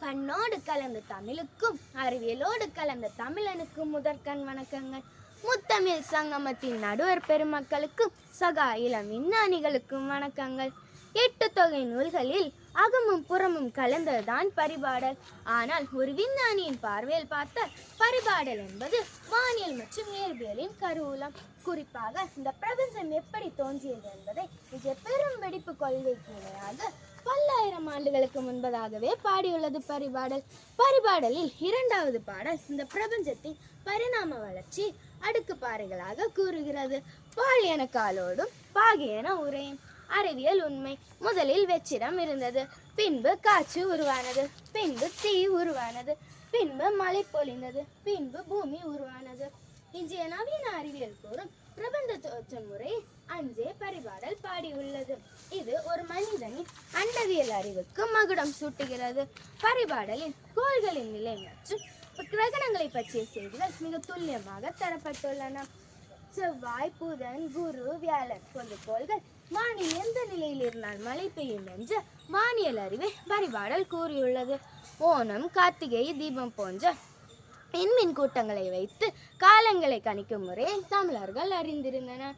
பண்ணோடு கலந்த தமிழுக்கும் அறிவியலோடு கலந்த தமிழனுக்கும் முதற்கண் வணக்கங்கள். முத்தமிழ் சங்கமத்தின் நடுவர் பெருமக்களுக்கும் சகா இளம் விஞ்ஞானிகளுக்கும் வணக்கங்கள். 8 தொகை நூல்களில் அகமும் புறமும் கலந்ததுதான் பரிபாடல். ஆனால் ஒரு விஞ்ஞானியின் பார்வையில் பார்த்த பரிபாடல் என்பது வானியல் மற்றும் இயற்பியலின் கருவூலம். குறிப்பாக இந்த பிரபஞ்சம் எப்படி தோன்றியது என்பதை மிக பெரும் வெடிப்பு கொள்கைக்கு இணையாக பல்லாயிரம் ஆண்டுகளுக்கு முன்பதாகவே பாடியுள்ளது பரிபாடல். பரிபாடலில் 2வது பாடல் இந்த பிரபஞ்சத்தின் பரிணாம வளர்ச்சி அடுக்கு பாறைகளாக கூறுகிறது. பால் என காலோடும் பாகு என உரையும். அறிவியல் உண்மை. முதலில் வெற்றிடம் இருந்தது, பின்பு காற்று உருவானது, பின்பு தீ உருவானது, பின்பு மழை பொழிந்தது, பின்பு பூமி உருவானது. இன்றைய நவீன அறிவியல் கூறும் பிரபஞ்ச தோற்ற முறை அஞ்சே பரிபாடல் பாடியுள்ளது. இது ஒரு மனிதனின் அண்டவியல் அறிவுக்கு மகுடம் சூட்டுகிறது. பரிபாடலில் கோள்களின் நிலை மற்றும் கிரகணங்களை பற்றிய செய்திகள் மிக துல்லியமாக தரப்பட்டுள்ளன. செவ்வாய், புதன், குரு, வியாழன் போன்ற கோள்கள் வானில் எந்த நிலையில் இருந்தால் மழை பெய்யும் என்று வானியல் அறிவை பரிபாடல் கூறியுள்ளது. ஓணம், கார்த்திகை தீபம் போன்ற விண்மீன் கூட்டங்களை வைத்து காலங்களை கணிக்கும் முறையை தமிழர்கள் அறிந்திருந்தனர்.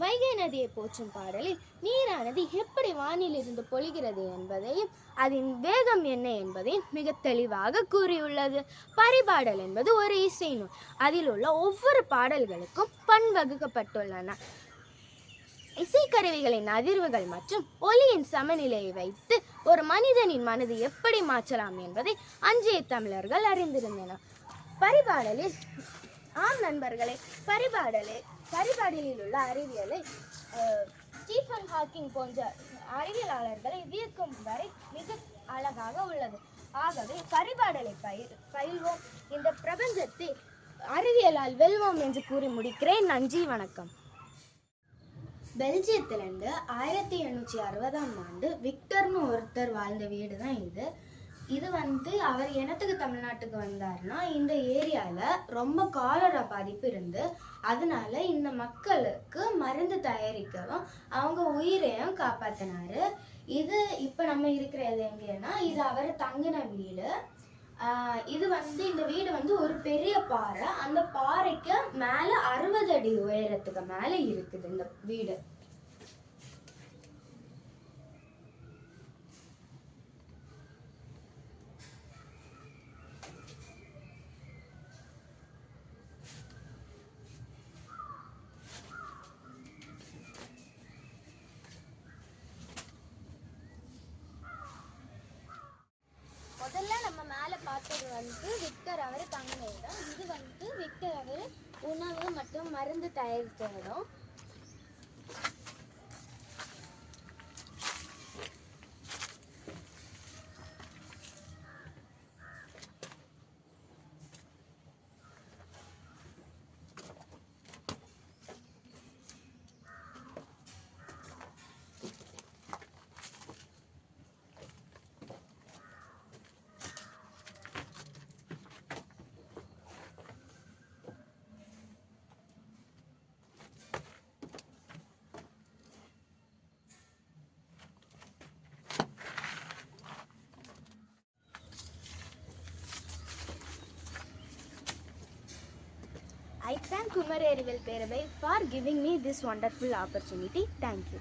வைகை நதியை போற்றும் பாடலில் நீரானது எப்படி வானில் இருந்து பொழிகிறது என்பதையும் அதன் வேகம் என்ன என்பதையும் மிக தெளிவாக கூறியுள்ளது. பரிபாடல் என்பது ஒரு இசை நூல். அதில் உள்ள ஒவ்வொரு பாடல்களுக்கும் பண் வகுக்கப்பட்டுள்ளன. இசைக்கருவிகளின் அதிர்வுகள் மற்றும் ஒலியின் சமநிலையை வைத்து ஒரு மனிதனின் மனதை எப்படி மாற்றலாம் என்பதை அன்றைய தமிழர்கள் அறிந்திருந்தனர். பரிபாடலில் நண்பர்களே, பரிபாடலில் உள்ள அறிவியலை ஸ்டீஃபன் ஹாக்கிங் போன்ற அறிவியலாளர்களை வியக்கும் வரை மிக அழகாக உள்ளது. ஆகவே பரிபாடலை பயில்வோம், இந்த பிரபஞ்சத்தை அறிவியலால் வெல்வோம் என்று கூறி முடிக்கிறேன். நன்றி, வணக்கம். பெல்ஜியத்திலிருந்து 1860ஆம் ஆண்டு விக்டர்னு ஒருத்தர் வாழ்ந்த வீடு தான் இது. இது அவர் என்னத்துக்கு தமிழ்நாட்டுக்கு வந்தாருன்னா, இந்த ஏரியாவில் ரொம்ப காலரா பாதிப்பு இருந்து அதனால இந்த மக்களுக்கு மருந்து தயாரிக்கவும் அவங்க உயிரையும் காப்பாற்றினாரு. இது இப்போ நம்ம இருக்கிறது எங்கன்னா, இது அவர் தங்கின வீடு. இது இந்த வீடு ஒரு பெரிய பாறை. அந்த பாறைக்கு மேலே 60 அடி உயரத்துக்கு மேலே இருக்குது இந்த வீடு. முதல்ல நம்ம மேலே பார்த்தது விக்டர் அவர் தங்கின இடம். இது விக்டர் அவர் உணவு மற்றும் மருந்து தயாரித்த இடம். I thank Kumar Arivel Perabai for giving me this wonderful opportunity. Thank you.